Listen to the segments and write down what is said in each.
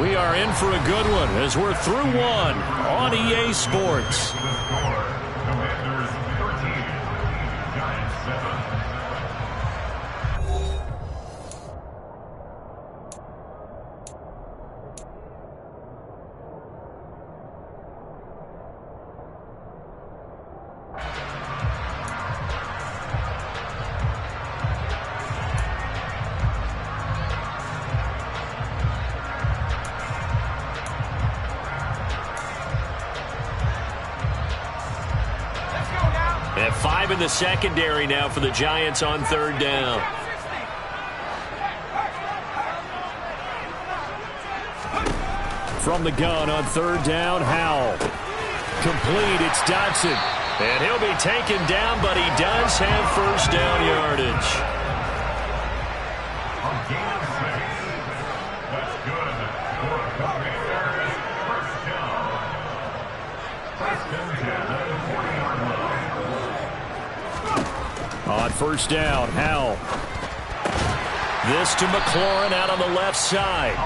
We are in for a good one as we're through one on EA Sports. Commanders 13, Giants 7. And 5 in the secondary now for the Giants on third down. From the gun on third down, Howell. Complete, it's Dotson. And he'll be taken down, but he does have first down yardage. That's good for the Commanders. First down. First and 10 at the 40-yard line. On first down, Howell. This to McLaurin out on the left side.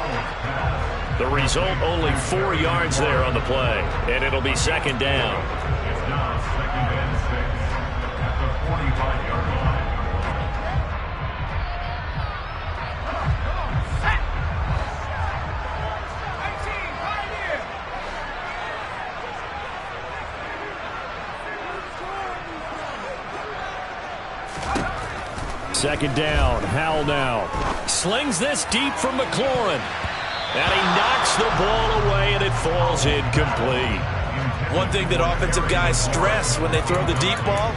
The result, only 4 yards there on the play. And it'll be second down. It's now second and 6 at the 45-yard line. Second down, Howell now. Slings this deep from McLaurin. And he knocks the ball away, and it falls incomplete. One thing that offensive guys stress when they throw the deep ball,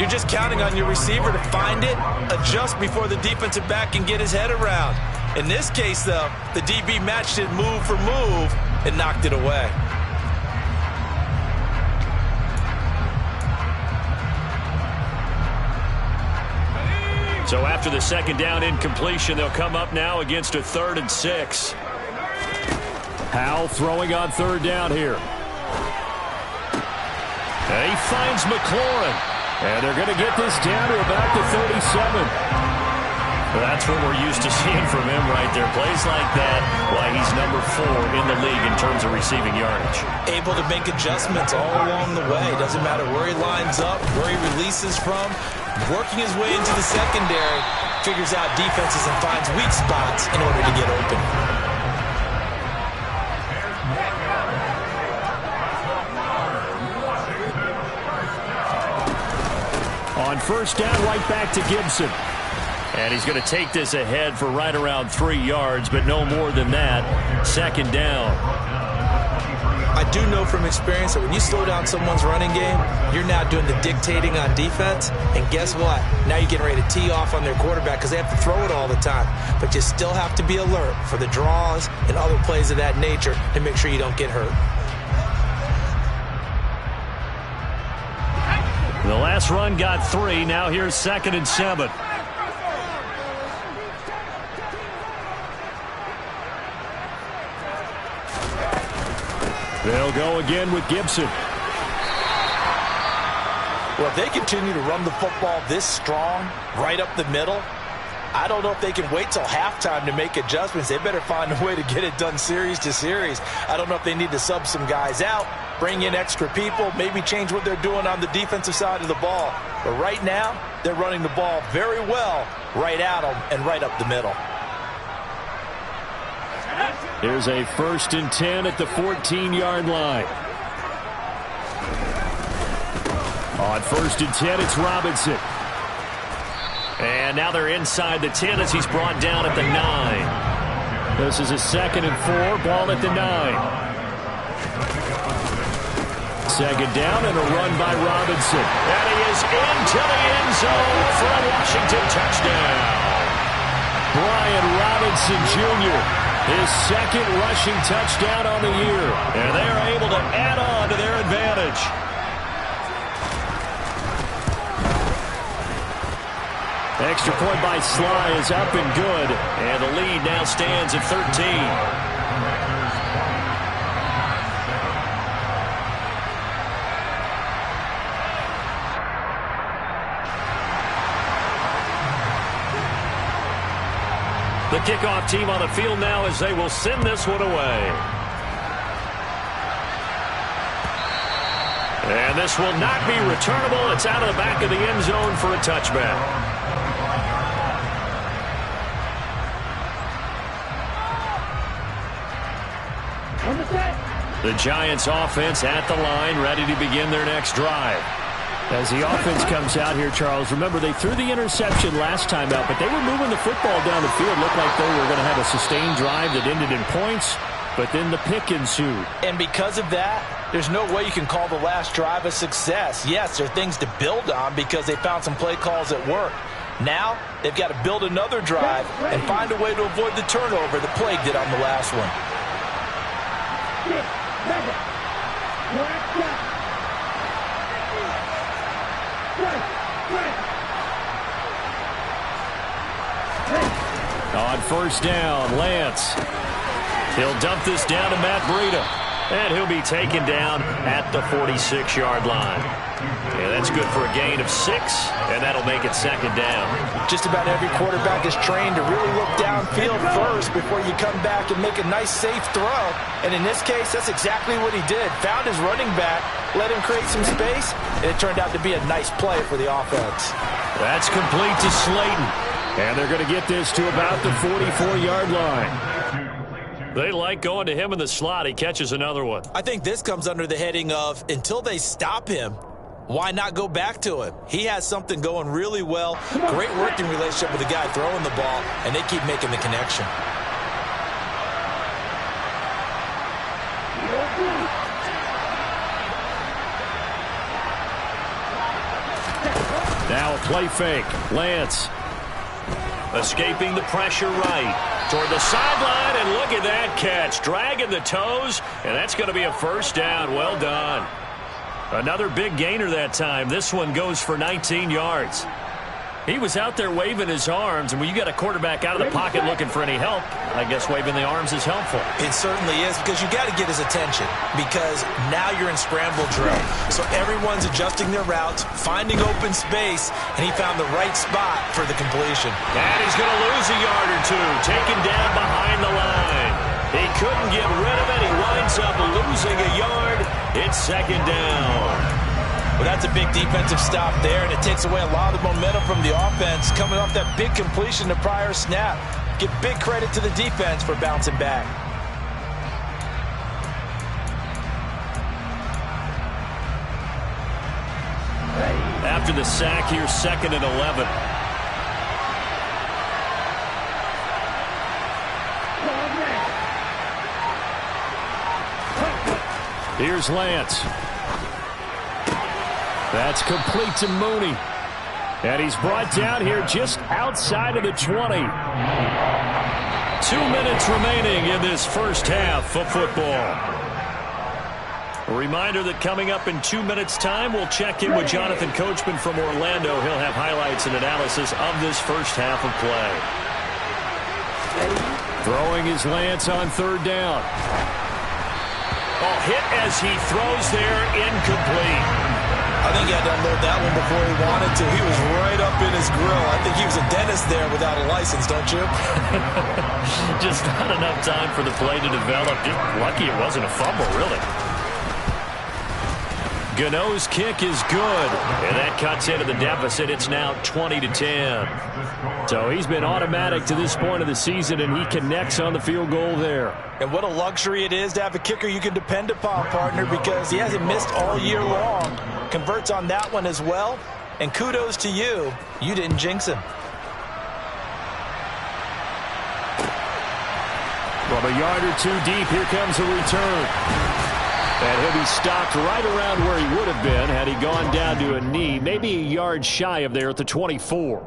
you're just counting on your receiver to find it, adjust before the defensive back can get his head around. In this case, though, the DB matched it move for move and knocked it away. So after the second down incompletion, they'll come up now against a 3rd and 6. Howell throwing on third down here. And he finds McLaurin. And they're going to get this down to about the 37. That's what we're used to seeing from him right there. Plays like that, why he's number 4 in the league in terms of receiving yardage. Able to make adjustments all along the way. Doesn't matter where he lines up, where he releases from. Working his way into the secondary, figures out defenses and finds weak spots in order to get open. On first down, right back to Gibson. And he's going to take this ahead for right around 3 yards, but no more than that. Second down. I do know from experience that when you slow down someone's running game, you're now doing the dictating on defense. And guess what? Now you're getting ready to tee off on their quarterback because they have to throw it all the time. But you still have to be alert for the draws and other plays of that nature to make sure you don't get hurt. The last run got 3. Now here's 2nd and 7. They'll go again with Gibson. Well, if they continue to run the football this strong, right up the middle, I don't know if they can wait till halftime to make adjustments. They better find a way to get it done series to series. I don't know if they need to sub some guys out, bring in extra people, maybe change what they're doing on the defensive side of the ball. But right now, they're running the ball very well right at them and right up the middle. Here's a 1st and 10 at the 14-yard line. On 1st and 10, it's Robinson. And now they're inside the 10 as he's brought down at the 9. This is a 2nd and 4, ball at the 9. Second down and a run by Robinson. And he is into the end zone for a Washington touchdown. Brian Robinson Jr., his 2nd rushing touchdown on the year. And they are able to add on to their advantage. Extra point by Sly is up and good. And the lead now stands at 13. The kickoff team on the field now as they will send this one away. And this will not be returnable. It's out of the back of the end zone for a touchback. The Giants offense at the line, ready to begin their next drive. As the offense comes out here, Charles, remember they threw the interception last time out, but they were moving the football down the field. Looked like they were going to have a sustained drive that ended in points, but then the pick ensued. And because of that, there's no way you can call the last drive a success. Yes, there are things to build on because they found some play calls that work. Now, they've got to build another drive and find a way to avoid the turnover the Plague did on the last one. On first down, Lance. He'll dump this down to Matt Breida. And he'll be taken down at the 46-yard line. Yeah, that's good for a gain of 6, and that'll make it second down. Just about every quarterback is trained to really look downfield first before you come back and make a nice, safe throw. And in this case, that's exactly what he did. Found his running back, let him create some space, and it turned out to be a nice play for the offense. That's complete to Slayton. And they're going to get this to about the 44-yard line. They like going to him in the slot. He catches another one. I think this comes under the heading of until they stop him, why not go back to him? He has something going really well. Great working relationship with the guy throwing the ball, and they keep making the connection. Now a play fake. Lance escaping the pressure right. Toward the sideline, and look at that catch. Dragging the toes, and that's going to be a first down. Well done. Another big gainer that time. This one goes for 19 yards. He was out there waving his arms, and when you got a quarterback out of the pocket looking for any help, I guess waving the arms is helpful. It certainly is, because you got to get his attention, because now you're in scramble drill. So everyone's adjusting their routes, finding open space, and he found the right spot for the completion. And he's going to lose a yard or two, taken down behind the line. He couldn't get rid of it. He winds up losing a yard. It's second down. Well, that's a big defensive stop there, and it takes away a lot of the momentum from the offense coming off that big completion the prior snap. Give big credit to the defense for bouncing back. After the sack, here's 2nd and 11. Here's Lance. That's complete to Mooney. And he's brought down here just outside of the 20. 2 minutes remaining in this first half of football. A reminder that coming up in 2 minutes' time, we'll check in with Jonathan Coachman from Orlando. He'll have highlights and analysis of this first half of play. Throwing his Lance on third down. Oh, hit as he throws there, incomplete. I think he had to unload that one before he wanted to. He was right up in his grill. I think he was a dentist there without a license, don't you? Just not enough time for the play to develop. Just lucky it wasn't a fumble, really. Gano's kick is good, and that cuts into the deficit. It's now 20-10. So he's been automatic to this point of the season, and he connects on the field goal there. And what a luxury it is to have a kicker you can depend upon, partner, because he hasn't missed all year long. Converts on that one as well, and kudos to you. You didn't jinx him. From a yard or two deep, here comes a return. And he'll be stopped right around where he would have been had he gone down to a knee, maybe a yard shy of there at the 24.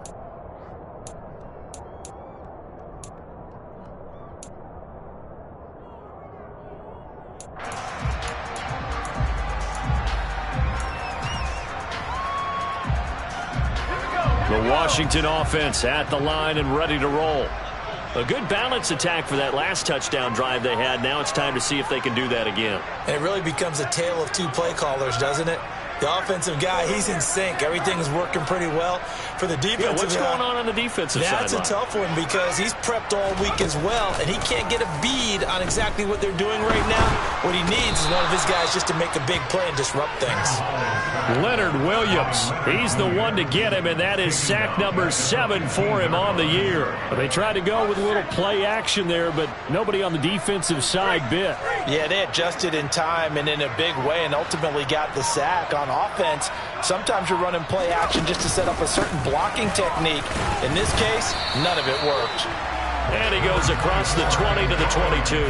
The Washington offense at the line and ready to roll. A good balance attack for that last touchdown drive they had. Now it's time to see if they can do that again. And it really becomes a tale of two play callers, doesn't it? The offensive guy, he's in sync. Everything's working pretty well. For the defensive what's going on the defensive side? That's a tough one because he's prepped all week as well, and he can't get a bead on exactly what they're doing right now. What he needs is one of his guys just to make a big play and disrupt things. Leonard Williams, he's the one to get him, and that is sack number 7 for him on the year. They tried to go with a little play action there, but nobody on the defensive side bit. Yeah, they adjusted in time and in a big way and ultimately got the sack. On offense, sometimes you're running play action just to set up a certain blocking technique. In this case, none of it worked. And he goes across the 20 to the 22.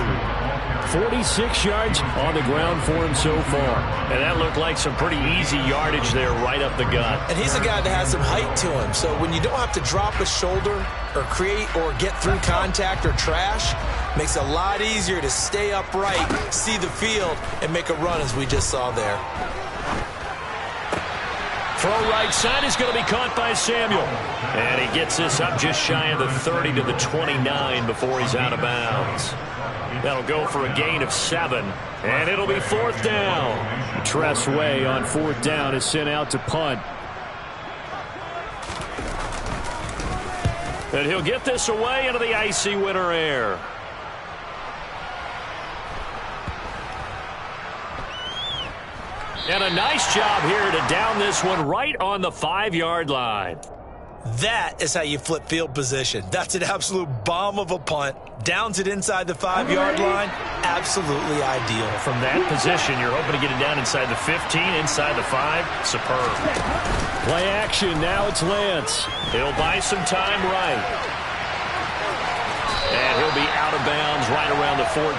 46 yards on the ground for him so far. And that looked like some pretty easy yardage there right up the gut. And he's a guy that has some height to him. So when you don't have to drop a shoulder or create or get through contact or trash, makes it a lot easier to stay upright, see the field, and make a run as we just saw there. Throw right side is going to be caught by Samuel. And he gets this up just shy of the 30 to the 29 before he's out of bounds. That'll go for a gain of 7. And it'll be 4th down. Tress Way on 4th down is sent out to punt. And he'll get this away into the icy winter air. And a nice job here to down this one right on the 5-yard line. That is how you flip field position. That's an absolute bomb of a punt. Downs it inside the 5-yard line. Absolutely ideal. From that position, you're hoping to get it down inside the 15, inside the 5. Superb. Play action. Now it's Lance. He'll buy some time right. And he'll be out of bounds right around the 14.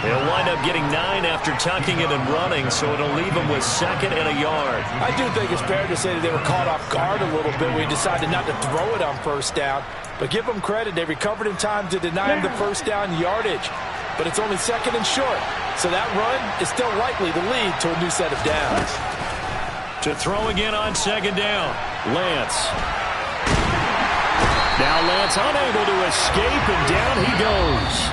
He'll wind up getting 9 after tucking it and running, so it'll leave him with 2nd and a yard. I do think it's fair to say that they were caught off guard a little bit when he decided not to throw it on 1st down. But give them credit. They recovered in time to deny him the 1st down yardage. But it's only 2nd and short. So that run is still likely to lead to a new set of downs. To throw again on 2nd down, Lance. Now Lance unable to escape, and down he goes.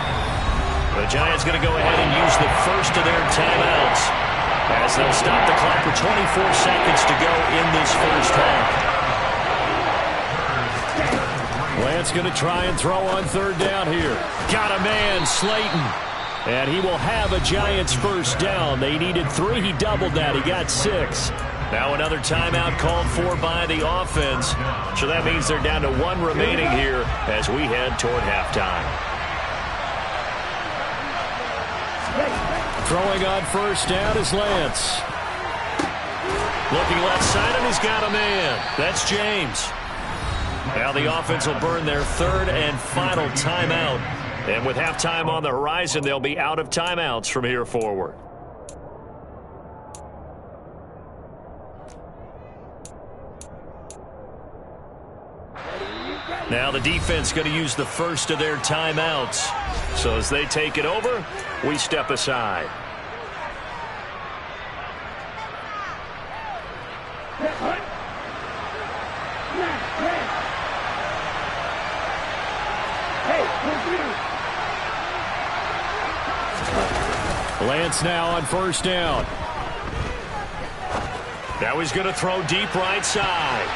The Giants going to go ahead and use the first of their timeouts as they'll stop the clock with 24 seconds to go in this first half. Lance going to try and throw on 3rd down here. Got a man, Slayton. And he will have a Giants 1st down. They needed 3. He doubled that. He got 6. Now another timeout called for by the offense. So that means they're down to 1 remaining here as we head toward halftime. Throwing on 1st down is Lance. Looking left side, and he's got a man. That's James. Now the offense will burn their 3rd and final timeout. And with halftime on the horizon, they'll be out of timeouts from here forward. Now the defense going to use the first of their timeouts. So as they take it over, we step aside. Lance now on 1st down. Now he's going to throw deep right side.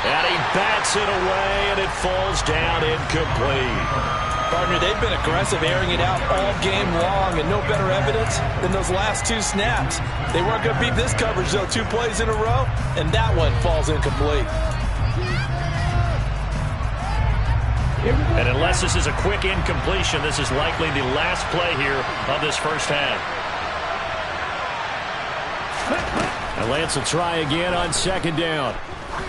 And he bats it away, and it falls down incomplete. Partner, they've been aggressive, airing it out all game long, and no better evidence than those last 2 snaps. They weren't going to beat this coverage, though. 2 plays in a row, and that one falls incomplete. And unless this is a quick incompletion, this is likely the last play here of this first half. And Lance will try again on 2nd down.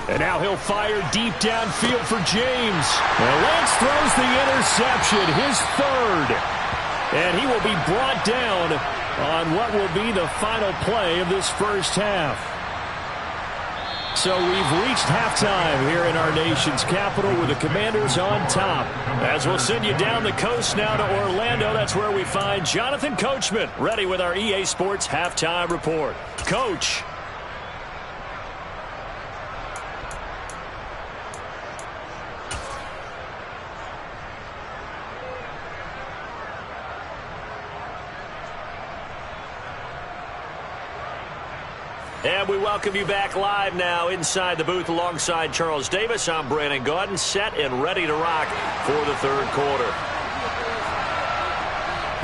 And now he'll fire deep downfield for James. And Lance throws the interception, his 3rd. And he will be brought down on what will be the final play of this first half. So we've reached halftime here in our nation's capital with the Commanders on top. As we'll send you down the coast now to Orlando, that's where we find Jonathan Coachman ready with our EA Sports Halftime Report. Coach. And we welcome you back live now inside the booth alongside Charles Davis. I'm Brandon Gaudin, set and ready to rock for the third quarter.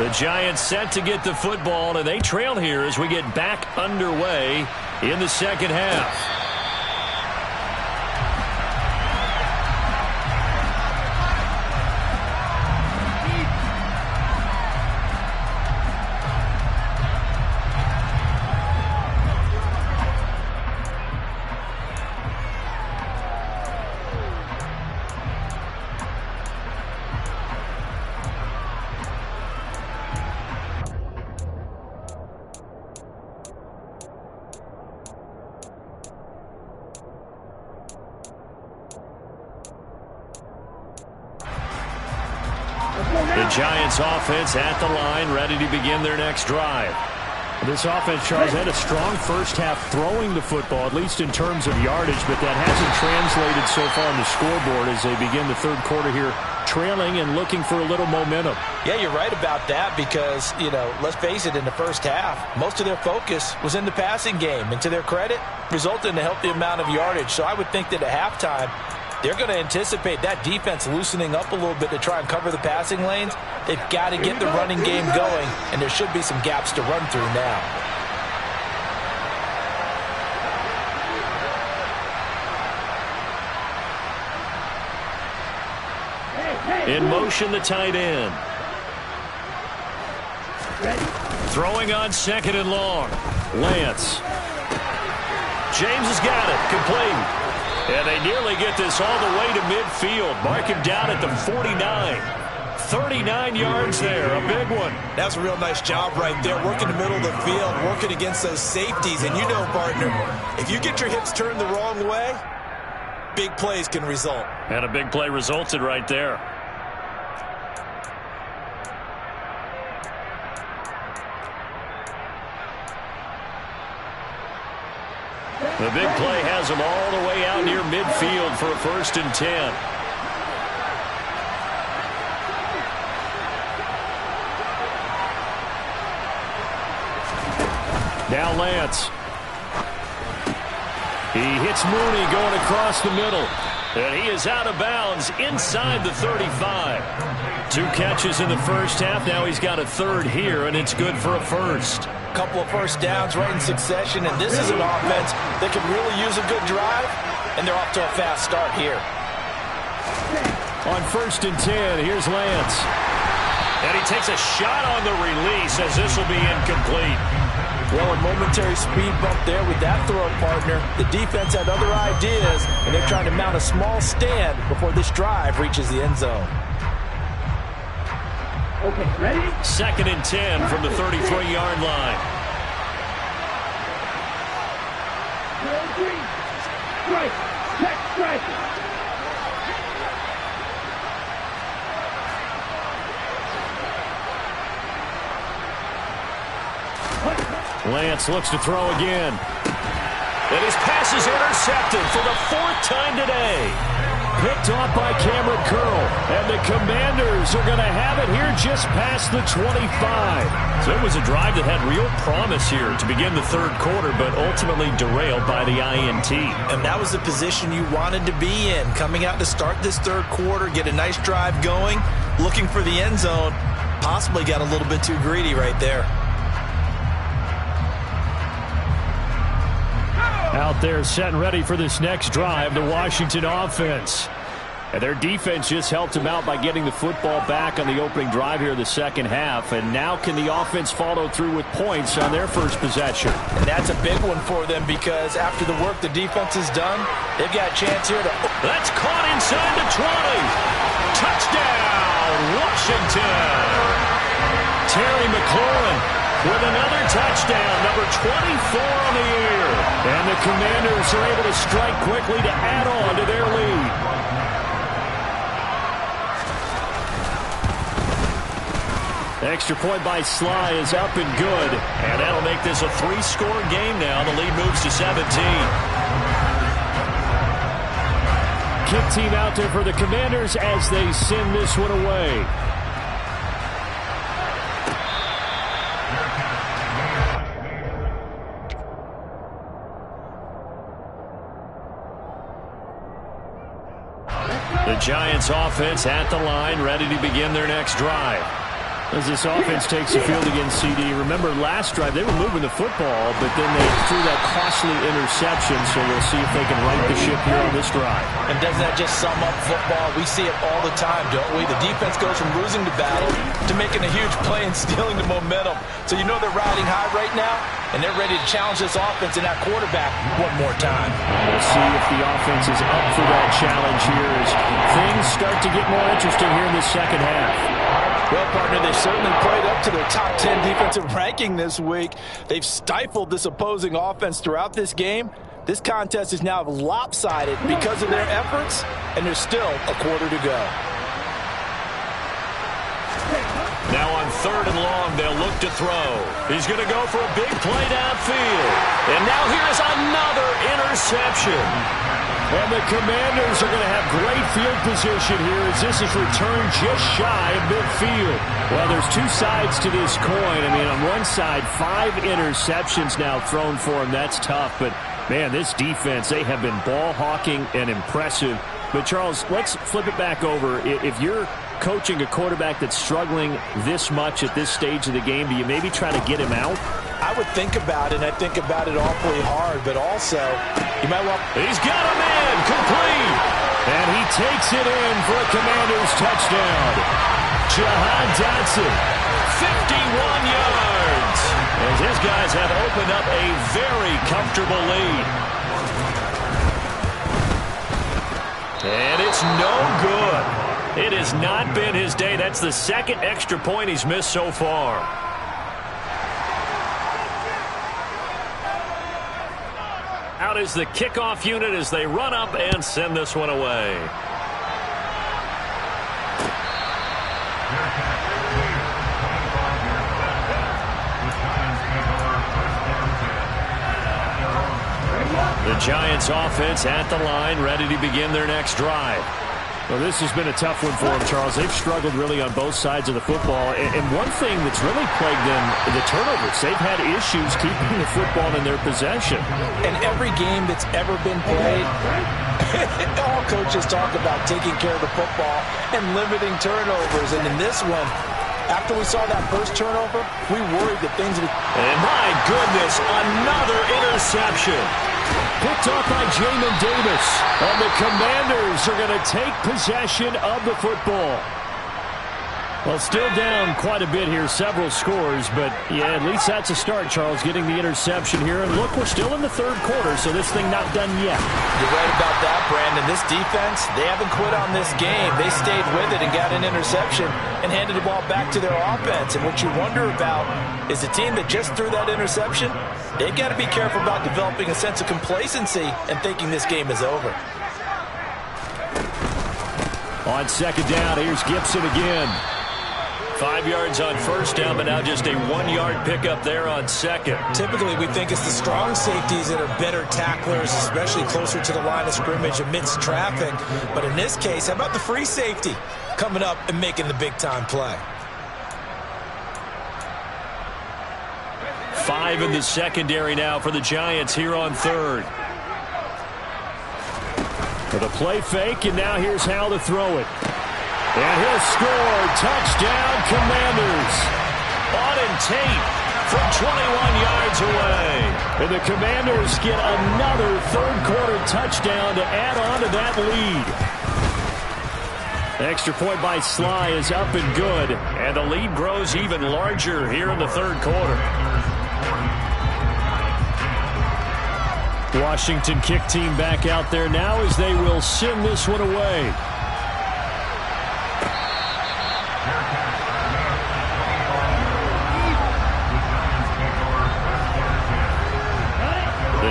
The Giants set to get the football, and they trail here as we get back underway in the second half. The Giants offense at the line, ready to begin their next drive. This offense, Charles, had a strong first half throwing the football, at least in terms of yardage, but that hasn't translated so far on the scoreboard as they begin the third quarter here, trailing and looking for a little momentum. Yeah, you're right about that because, let's face it, in the first half, most of their focus was in the passing game. And to their credit, resulted in a healthy amount of yardage. So I would think that at halftime, they're going to anticipate that defense loosening up a little bit to try and cover the passing lanes. They've got to get the running game going, and there should be some gaps to run through now. In motion, the tight end. Throwing on second and long. Lance. James has got it. Complete. And they nearly get this all the way to midfield. Mark him down at the 49. 39 yards there, a big one. That's a real nice job right there, working the middle of the field, working against those safeties. And partner, if you get your hips turned the wrong way, big plays can result. And a big play resulted right there. The big play has them all the way out near midfield for a 1st and 10. Now Lance. He hits Mooney going across the middle. And he is out of bounds inside the 35. 2 catches in the first half. Now he's got a third here, and it's good for a first. Couple of first downs right in succession, and this is an offense that can really use a good drive, and they're off to a fast start here. On 1st and 10, here's Lance. And he takes a shot on the release as this will be incomplete. Well, a momentary speed bump there with that throw, partner. The defense had other ideas, and they're trying to mount a small stand before this drive reaches the end zone. Okay, ready? 2nd and 10 from the 33-yard line. Strike, check, strike. Lance looks to throw again. And his pass is intercepted for the 4th time today. Picked off by Cameron Curl. And the Commanders are going to have it here just past the 25. So it was a drive that had real promise here to begin the third quarter, but ultimately derailed by the INT. And that was the position you wanted to be in. Coming out to start this third quarter, get a nice drive going, looking for the end zone. Possibly got a little bit too greedy right there. Out there set and ready for this next drive, the Washington offense. And their defense just helped them out by getting the football back on the opening drive here in the second half. And now can the offense follow through with points on their first possession? And that's a big one for them because after the work the defense has done, they've got a chance here to... That's caught inside the 20. Touchdown, Washington. Terry McLaurin with another touchdown, number 24 on the year. And the Commanders are able to strike quickly to add on to their lead. Extra point by Sly is up and good. And that'll make this a 3-score game now. The lead moves to 17. Kick team out there for the Commanders as they send this one away. The Giants offense at the line, ready to begin their next drive. As this offense takes the field against CD, remember last drive they were moving the football, but then they threw that costly interception, so we'll see if they can right the ship here on this drive. And doesn't that just sum up football? We see it all the time, don't we? The defense goes from losing the battle to making a huge play and stealing the momentum. So you know they're riding high right now, and they're ready to challenge this offense and that quarterback one more time. We'll see if the offense is up for that challenge here as things start to get more interesting here in the second half. Well, partner, they've certainly played up to their top 10 defensive ranking this week. They've stifled this opposing offense throughout this game. This contest is now lopsided because of their efforts, and there's still a quarter to go. Now on 3rd and long, they'll look to throw. He's going to go for a big play downfield. And now here's another interception. And the Commanders are going to have great field position here as this is returned just shy of midfield. Well, there's two sides to this coin. I mean, on one side, 5 interceptions now thrown for him. That's tough. But, man, this defense, they have been ball hawking and impressive. But, Charles, let's flip it back over. If you're coaching a quarterback that's struggling this much at this stage of the game, do you maybe try to get him out? I would think about it, and I think about it awfully hard, but also, you might want... He's got a man complete, and he takes it in for a Commanders touchdown. Jahan Dotson, 51 yards, as his guys have opened up a very comfortable lead. And it's no good. It has not been his day. That's the second extra point he's missed so far. Out is the kickoff unit as they run up and send this one away. The Giants offense at the line, ready to begin their next drive. Well, this has been a tough one for them, Charles. They've struggled really on both sides of the football. And one thing that's really plagued them, the turnovers. They've had issues keeping the football in their possession. In every game that's ever been played, all coaches talk about taking care of the football and limiting turnovers. And in this one, after we saw that first turnover, we worried that things would... And my goodness, another interception. Picked off by Jamin Davis. And the Commanders are going to take possession of the football. Well, still down quite a bit here, several scores, but yeah, at least that's a start, Charles, getting the interception here. And look, we're still in the third quarter, so this thing not done yet. You're right about that, Brandon. This defense, they haven't quit on this game. They stayed with it and got an interception and handed the ball back to their offense. And what you wonder about is the team that just threw that interception, they've got to be careful about developing a sense of complacency and thinking this game is over. On second down, here's Gibson again. 5 yards on first down, but now just a 1-yard pickup there on second. Typically, we think it's the strong safeties that are better tacklers, especially closer to the line of scrimmage amidst traffic. But in this case, how about the free safety coming up and making the big-time play? 5 in the secondary now for the Giants here on third. For the play fake, and now here's how to throw it. And he'll score. Touchdown, Commanders. Auden Tate from 21 yards away. And the Commanders get another third-quarter touchdown to add on to that lead. Extra point by Sly is up and good. And the lead grows even larger here in the third quarter. Washington kick team back out there now as they will send this one away.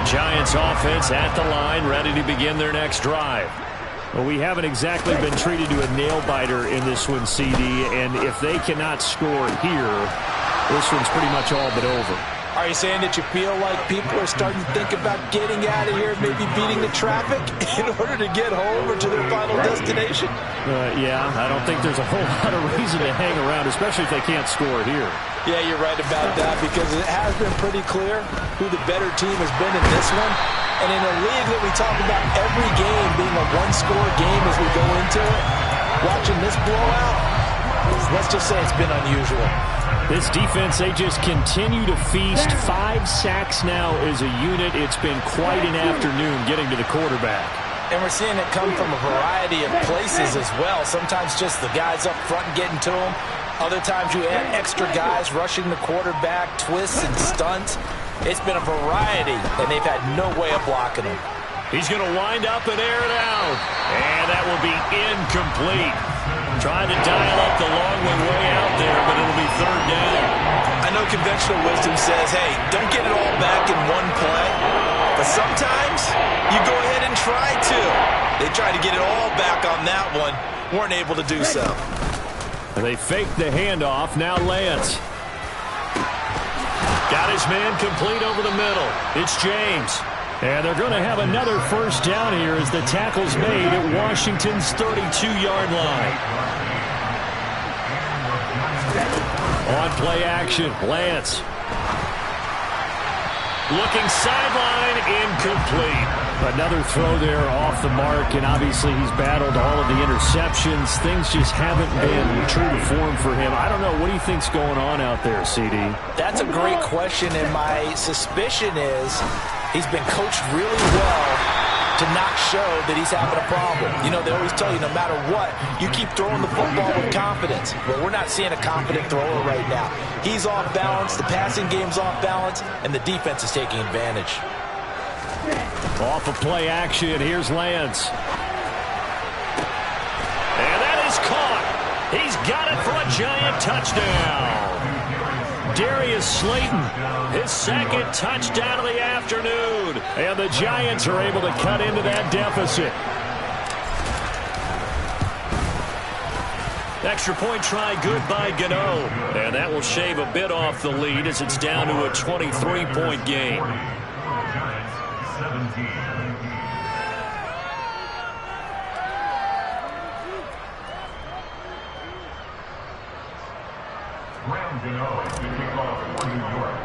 Giants offense at the line, ready to begin their next drive. Well, we haven't exactly been treated to a nail-biter in this one, CD, and if they cannot score here, this one's pretty much all but over. Are you saying that you feel like people are starting to think about getting out of here, maybe beating the traffic in order to get home or to their final destination? Yeah, I don't think there's a whole lot of reason to hang around, especially if they can't score here. Yeah, you're right about that, because it has been pretty clear who the better team has been in this one. And in a league that we talk about every game being a one-score game as we go into it, watching this blowout, let's just say it's been unusual. This defense, they just continue to feast. 5 sacks now as a unit. It's been quite an afternoon getting to the quarterback. And we're seeing it come from a variety of places as well. Sometimes just the guys up front getting to him. Other times you add extra guys rushing the quarterback, twists and stunts. It's been a variety, and they've had no way of blocking him. He's going to wind up and air it out. And that will be incomplete. Trying to dial up the long way out there, but it'll be third down. I know conventional wisdom says, hey, don't get it all back in one play. But sometimes you go ahead and try to. They tried to get it all back on that one. Weren't able to do so. They faked the handoff. Now Lance. Got his man complete over the middle. It's James. And they're going to have another first down here as the tackle's made at Washington's 32-yard line. On play action, Lance. Looking sideline, incomplete. Another throw there off the mark, and obviously he's battled all of the interceptions. Things just haven't been true to form for him. I don't know. What do you think's going on out there, CD? That's a great question, and my suspicion is he's been coached really well to not show that he's having a problem. You know, they always tell you no matter what, you keep throwing the football with confidence. Well, we're not seeing a confident thrower right now. He's off balance, the passing game's off balance, and the defense is taking advantage. Off of play action, here's Lance. And that is caught. He's got it for a giant touchdown. Darius Slayton, his second touchdown of the afternoon. And the Giants are able to cut into that deficit. Extra point try good by Gano. And that will shave a bit off the lead as it's down to a 23-point game. Giants 17. Graham Gano to kick off for New York.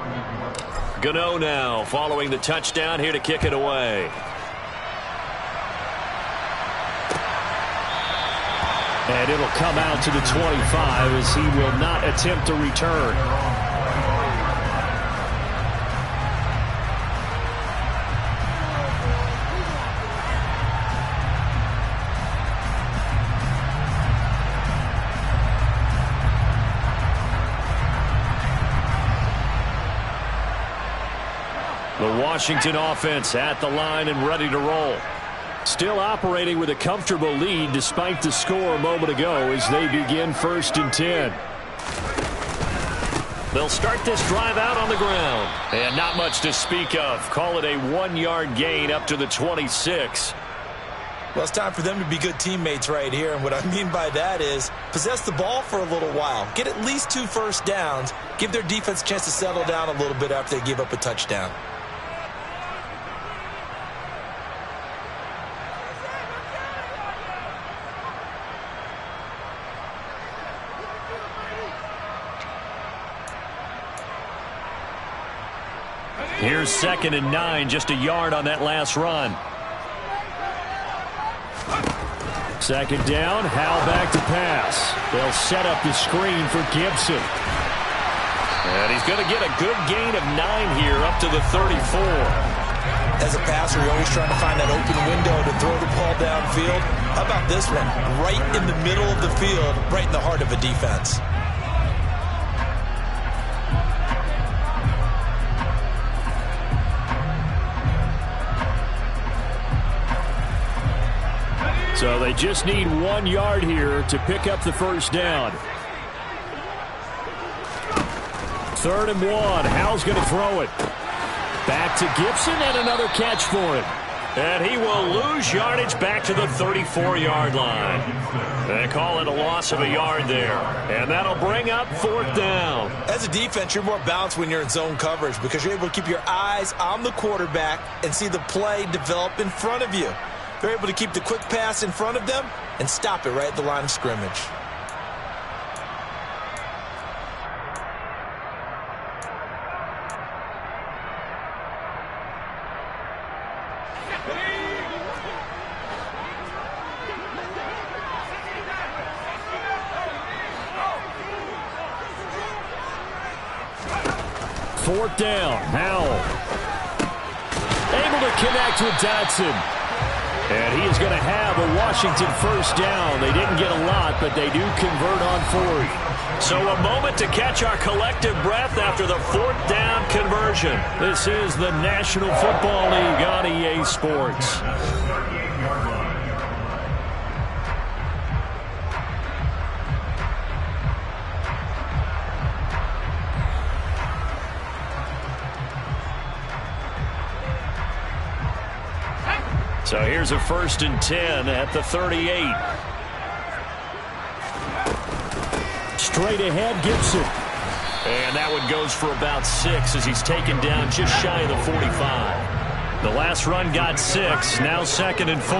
Gano now following the touchdown here to kick it away. And it'll come out to the 25 as he will not attempt to return. The Washington offense at the line and ready to roll. Still operating with a comfortable lead despite the score a moment ago as they begin 1st and 10. They'll start this drive out on the ground. And not much to speak of. Call it a 1-yard gain up to the 26. Well, it's time for them to be good teammates right here. And what I mean by that is possess the ball for a little while. Get at least 2 first downs. Give their defense a chance to settle down a little bit after they give up a touchdown. Here's 2nd and 9, just a yard on that last run. 2nd down, Howell back to pass. They'll set up the screen for Gibson. And he's going to get a good gain of 9 here up to the 34. As a passer, you're always trying to find that open window to throw the ball downfield. How about this one? Right in the middle of the field, right in the heart of a defense. So they just need 1 yard here to pick up the first down. 3rd and 1. Howell's going to throw it. Back to Gibson and another catch for him. And he will lose yardage back to the 34-yard line. They call it a loss of a yard there. And that'll bring up 4th down. As a defense, you're more balanced when you're in zone coverage because you're able to keep your eyes on the quarterback and see the play develop in front of you. They're able to keep the quick pass in front of them and stop it right at the line of scrimmage. Fourth down, Howell. Able to connect with Dotson. And he is going to have a Washington first down. They didn't get a lot, but they do convert on 4th. So a moment to catch our collective breath after the 4th down conversion. This is the National Football League on EA Sports. So here's a 1st and 10 at the 38. Straight ahead, Gibson. And that one goes for about 6 as he's taken down just shy of the 45. The last run got 6, now 2nd and 4.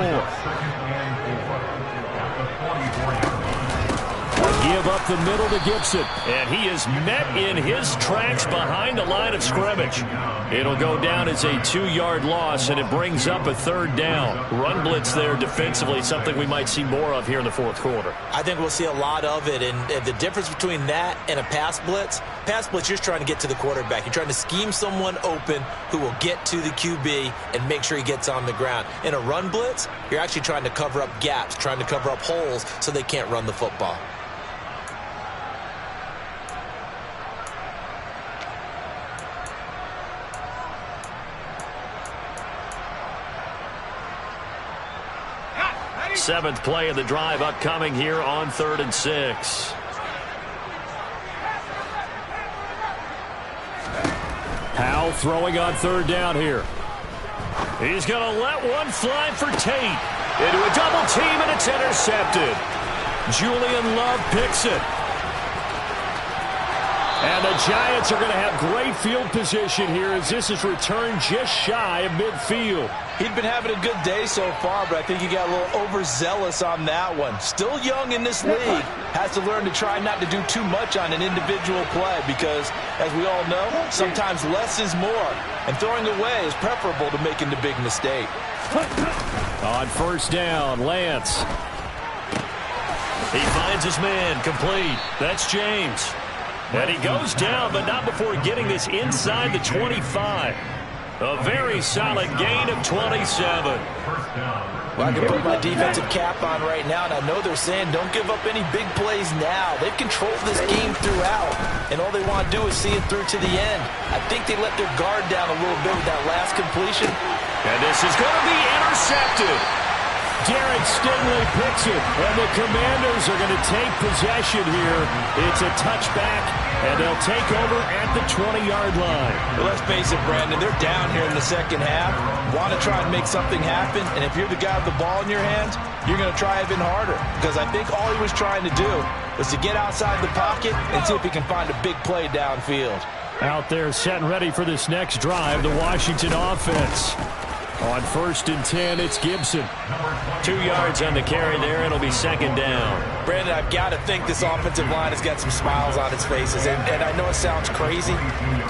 Give up the middle to Gibson. And he is met in his tracks behind the line of scrimmage. It'll go down as a 2-yard loss, and it brings up a 3rd down. Run blitz there defensively, something we might see more of here in the 4th quarter. I think we'll see a lot of it, and the difference between that and a pass blitz, you're just trying to get to the quarterback. You're trying to scheme someone open who will get to the QB and make sure he gets on the ground. In a run blitz, you're actually trying to cover up gaps, trying to cover up holes so they can't run the football. Seventh play of the drive upcoming here on 3rd and 6. Howell throwing on 3rd down here. He's going to let one fly for Tate. Into a double team, and it's intercepted. Julian Love picks it. And the Giants are going to have great field position here as this is returned just shy of midfield. He'd been having a good day so far, but I think he got a little overzealous on that one. Still young in this league. Has to learn to try not to do too much on an individual play because, as we all know, sometimes less is more. And throwing away is preferable to making the big mistake. On 1st down, Lance. He finds his man, complete. That's James. And he goes down, but not before getting this inside the 25. A very solid gain of 27. Well, I can put my defensive cap on right now, and I know they're saying don't give up any big plays now. They've controlled this game throughout, and all they want to do is see it through to the end. I think they let their guard down a little bit with that last completion. And this is going to be intercepted. Derek Stingley picks it, and the Commanders are going to take possession here. It's a touchback, and they'll take over at the 20-yard line. Well, let's face it, Brandon, they're down here in the second half. Want to try and make something happen, and if you're the guy with the ball in your hands, you're going to try even harder because I think all he was trying to do was to get outside the pocket and see if he can find a big play downfield. Out there set and ready for this next drive, the Washington offense. On 1st and 10, it's Gibson. 2 yards on the carry there. It'll be 2nd down. Brandon, I've got to think this offensive line has got some smiles on its faces. And I know it sounds crazy,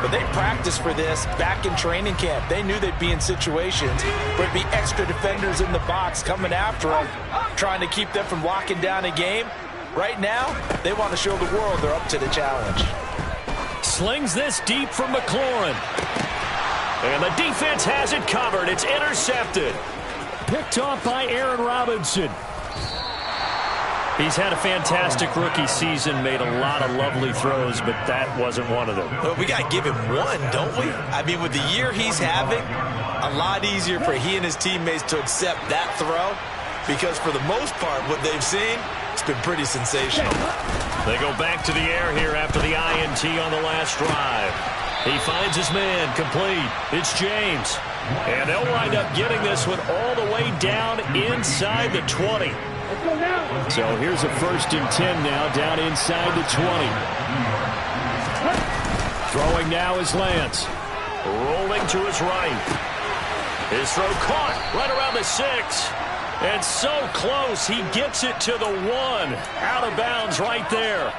but they practiced for this back in training camp. They knew they'd be in situations where it'd be extra defenders in the box coming after them, trying to keep them from locking down a game. Right now, they want to show the world they're up to the challenge. Slings this deep from McLaurin. And the defense has it covered. It's intercepted. Picked off by Aaron Robinson. He's had a fantastic rookie season, made a lot of lovely throws, but that wasn't one of them. Well, we got to give him one, don't we? I mean, with the year he's having, a lot easier for he and his teammates to accept that throw because for the most part, what they've seen, it's been pretty sensational. They go back to the air here after the INT on the last drive. He finds his man, complete. It's James. And they'll wind up getting this one all the way down inside the 20. So here's a 1st and 10 now, down inside the 20. Throwing now is Lance. Rolling to his right. His throw caught right around the 6. And so close, he gets it to the 1. Out of bounds right there.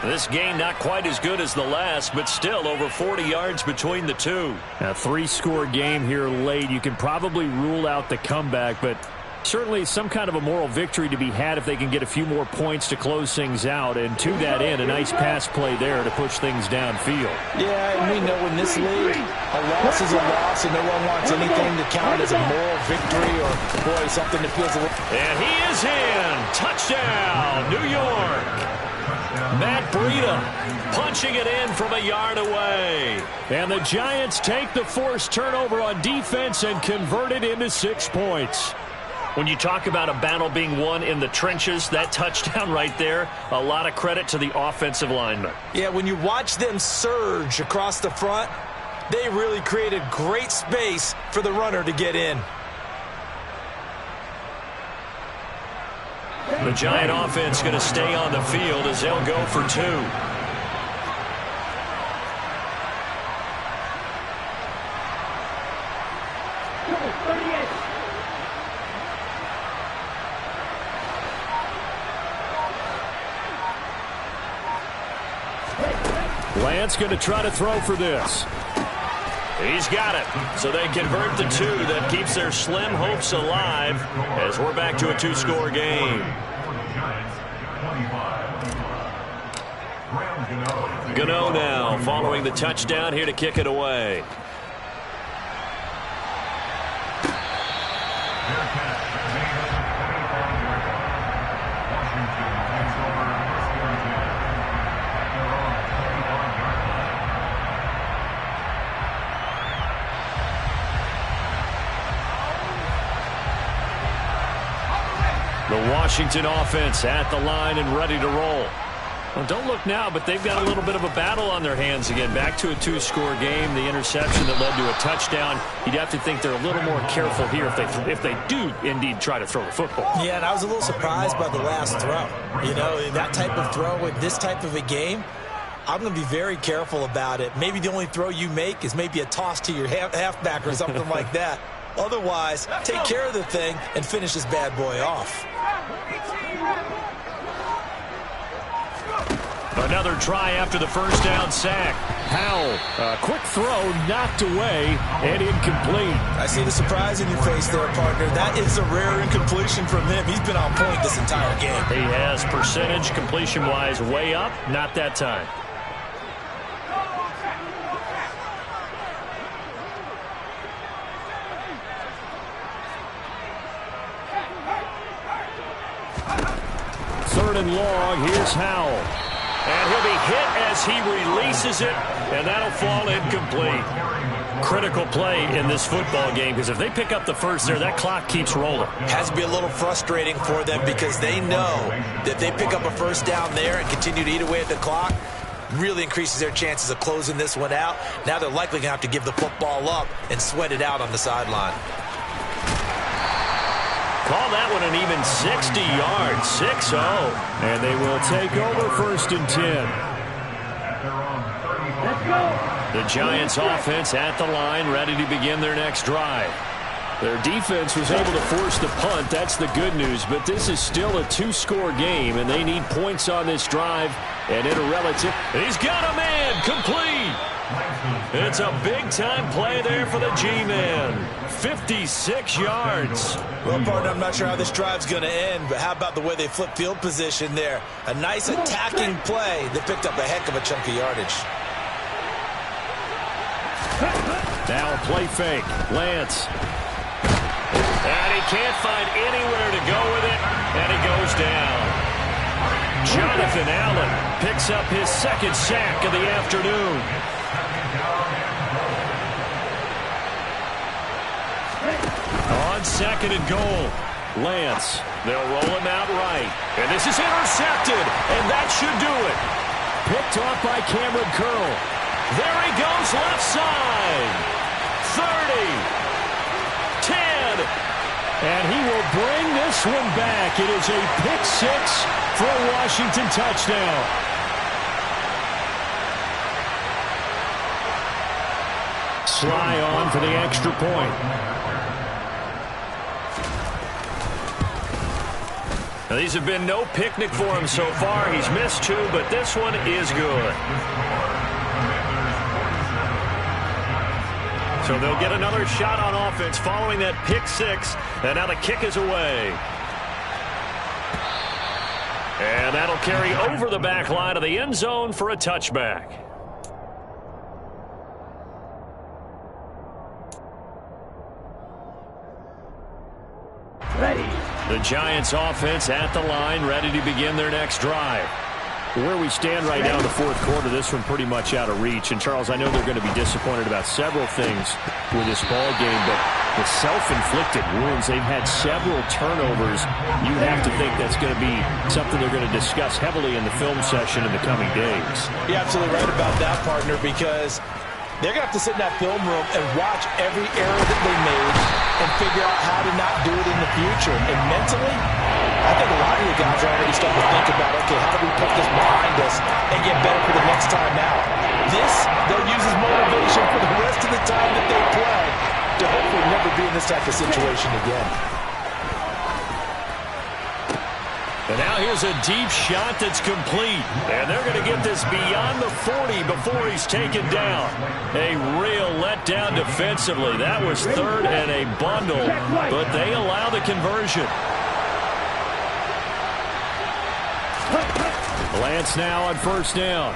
This game not quite as good as the last, but still over 40 yards between the two. A 3-score game here late. You can probably rule out the comeback, but certainly some kind of a moral victory to be had if they can get a few more points to close things out. And to that end, a nice pass play there to push things downfield. Yeah, and we know in this league, a loss is a loss, and no one wants anything to count as a moral victory or, boy, something that feels a little... And he is in. Touchdown, New York. Matt Breida punching it in from a yard away. And the Giants take the forced turnover on defense and convert it into 6 points. When you talk about a battle being won in the trenches, that touchdown right there, a lot of credit to the offensive linemen. Yeah, when you watch them surge across the front, they really created great space for the runner to get in. The Giant offense going to stay on the field as they'll go for 2. Lance going to try to throw for this. He's got it. So they convert the 2. That keeps their slim hopes alive as we're back to a 2-score game. Gano now following the touchdown here to kick it away. The Washington offense at the line and ready to roll. Well, don't look now, but they've got a little bit of a battle on their hands again. Back to a 2-score game. The interception that led to a touchdown. You'd have to think they're a little more careful here if they do indeed try to throw the football. Yeah, and I was a little surprised by the last throw. You know, that type of throw with this type of a game, I'm going to be very careful about it. Maybe the only throw you make is maybe a toss to your halfback or something like that. Otherwise, take care of the thing and finish this bad boy off. Another try after the first down sack. Howell, a quick throw, knocked away, and incomplete. I see the surprise in your face there, partner. That is a rare incompletion from him. He's been on point this entire game. He has percentage completion-wise way up, not that time. Third and long, here's Howell. And he'll be hit as he releases it, and that'll fall incomplete. Critical play in this football game, because if they pick up the first there, that clock keeps rolling. Has to be a little frustrating for them because they know that they pick up a first down there and continue to eat away at the clock, really increases their chances of closing this one out. Now they're likely going to have to give the football up and sweat it out on the sideline. Call that one an even 60 yards, 6-0. And they will take over 1st and 10. Let's go. The Giants offense at the line, ready to begin their next drive. Their defense was able to force the punt. That's the good news. But this is still a 2-score game, and they need points on this drive. And in a relative, he's got a man complete. It's a big-time play there for the G-Man. 56 yards. Well, partner, I'm not sure how this drive's going to end, but how about the way they flip field position there? A nice attacking play that picked up a heck of a chunk of yardage. Now a play fake. Lance. And he can't find anywhere to go with it, and he goes down. Jonathan Allen picks up his 2nd sack of the afternoon. On 2nd and goal, Lance. They'll roll him out right. And this is intercepted, and that should do it. Picked off by Cameron Curl. There he goes, left side. 30. 10. And he will bring this one back. It is a pick six for a Washington touchdown. Sly on for the extra point. Now, these have been no picnic for him so far. He's missed two, but this one is good. So they'll get another shot on offense following that pick six. And now the kick is away. And that'll carry over the back line of the end zone for a touchback. Ready. The Giants offense at the line, ready to begin their next drive. Where we stand right now in the fourth quarter, this one pretty much out of reach. And, Charles, I know they're going to be disappointed about several things with this ball game, but the self-inflicted wounds, they've had several turnovers. You have to think that's going to be something they're going to discuss heavily in the film session in the coming days. You're absolutely right about that, partner, because they're going to have to sit in that film room and watch every error that they made and figure out how to not do it in the future. And mentally, I think a lot of the guys are already starting to think about, okay, how do we put this behind us and get better for the next time out? This, they'll use as motivation for the rest of the time that they play to hopefully never be in this type of situation again. And now here's a deep shot that's complete. And they're going to get this beyond the 40 before he's taken down. A real letdown defensively. That was third and a bundle, but they allow the conversion. Lance now on first down.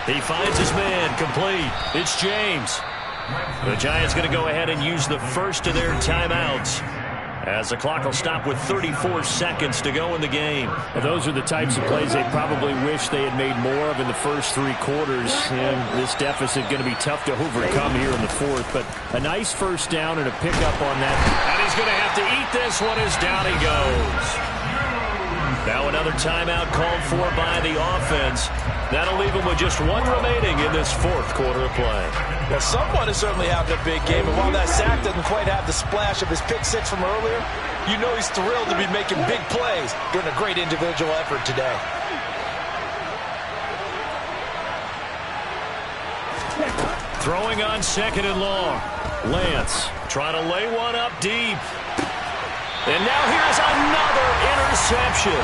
He finds his man, complete. It's James. The Giants going to go ahead and use the first of their timeouts, as the clock will stop with 34 seconds to go in the game. Well, those are the types of plays they probably wish they had made more of in the first three quarters. And this deficit going to be tough to overcome here in the fourth. But a nice first down and a pickup on that. And he's going to have to eat this one as down he goes. Now another timeout called for by the offense. That'll leave him with just one remaining in this fourth quarter of play. Well, someone is certainly having a big game, and while that sack doesn't quite have the splash of his pick six from earlier, you know he's thrilled to be making big plays during a great individual effort today. Throwing on second and long. Lance trying to lay one up deep. And now here's another interception.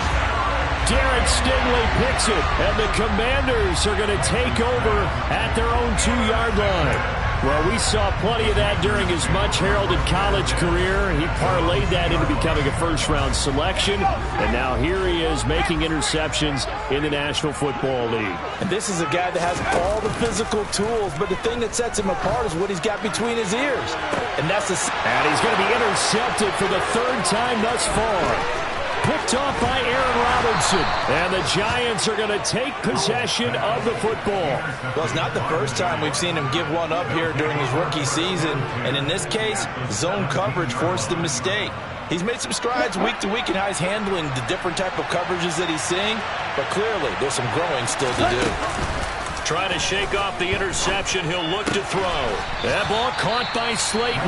Derek Stingley picks it, and the Commanders are going to take over at their own 2-yard line. Well, we saw plenty of that during his much-heralded college career. He parlayed that into becoming a first-round selection, and now here he is making interceptions in the National Football League. And this is a guy that has all the physical tools, but the thing that sets him apart is what he's got between his ears. And that's the... And he's going to be intercepted for the third time thus far. Picked off by Aaron Robinson. And the Giants are going to take possession of the football. Well, it's not the first time we've seen him give one up here during his rookie season. And in this case, zone coverage forced the mistake. He's made some strides week to week in how he's handling the different type of coverages that he's seeing. But clearly, there's some growing still to do. Trying to shake off the interception, he'll look to throw. That ball caught by Slayton.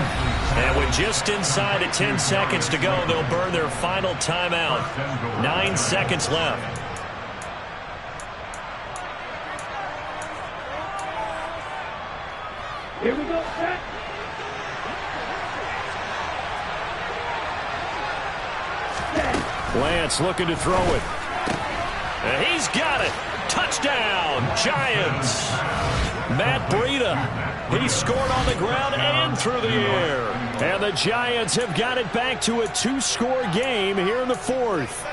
And with just inside of 10 seconds to go, they'll burn their final timeout. 9 seconds left. Here we go, set. Lance looking to throw it. And he's got it. Touchdown, Giants. Matt Breida, he scored on the ground and through the air. And the Giants have got it back to a 2-score game here in the fourth.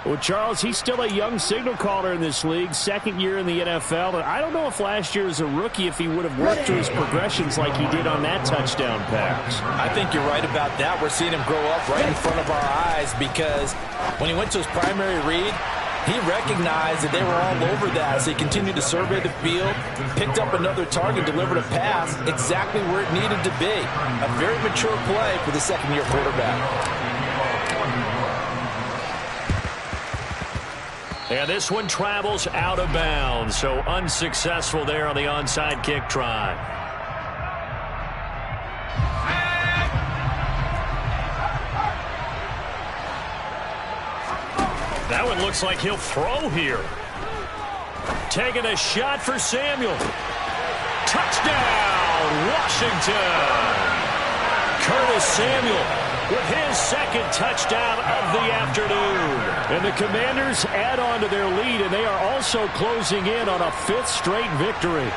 Well, Charles, he's still a young signal caller in this league, second year in the NFL. And I don't know if last year as a rookie, if he would have worked through his progressions like he did on that touchdown pass. I think you're right about that. We're seeing him grow up right in front of our eyes because when he went to his primary read, he recognized that they were all over that, so he continued to survey the field, picked up another target, delivered a pass exactly where it needed to be. A very mature play for the second-year quarterback. And this one travels out of bounds, so unsuccessful there on the onside kick try. That one looks like he'll throw here. Taking a shot for Samuel. Touchdown, Washington! Curtis Samuel with his second touchdown of the afternoon. And the Commanders add on to their lead, and they are also closing in on a fifth straight victory.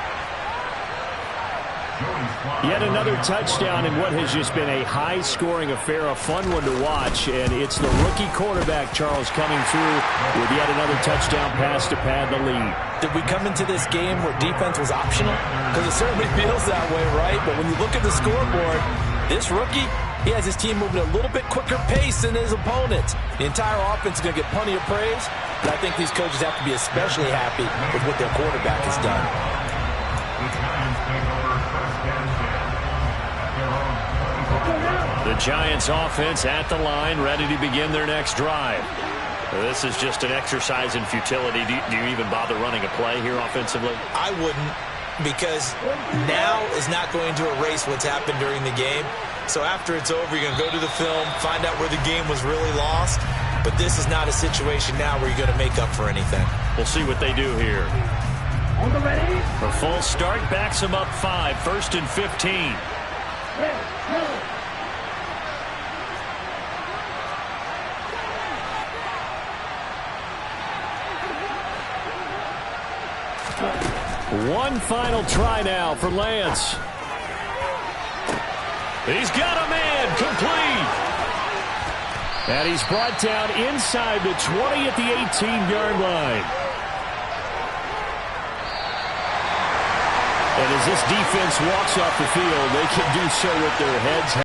Yet another touchdown in what has just been a high-scoring affair, a fun one to watch. And it's the rookie quarterback, Charles, coming through with yet another touchdown pass to pad the lead. Did we come into this game where defense was optional? Because it certainly feels that way, right? But when you look at the scoreboard, this rookie, he has his team moving at a little bit quicker pace than his opponents. The entire offense is going to get plenty of praise, but I think these coaches have to be especially happy with what their quarterback has done. The Giants offense at the line, ready to begin their next drive. This is just an exercise in futility. Do you even bother running a play here offensively? I wouldn't, because now is not going to erase what's happened during the game. So after it's over, you're going to go to the film, find out where the game was really lost. But this is not a situation now where you're going to make up for anything. We'll see what they do here. On the ready? The full start backs them up 5, 1st and 15. One final try now for Lance. He's got a man, complete. And he's brought down inside the 20 at the 18-yard line. And as this defense walks off the field, they can do so with their heads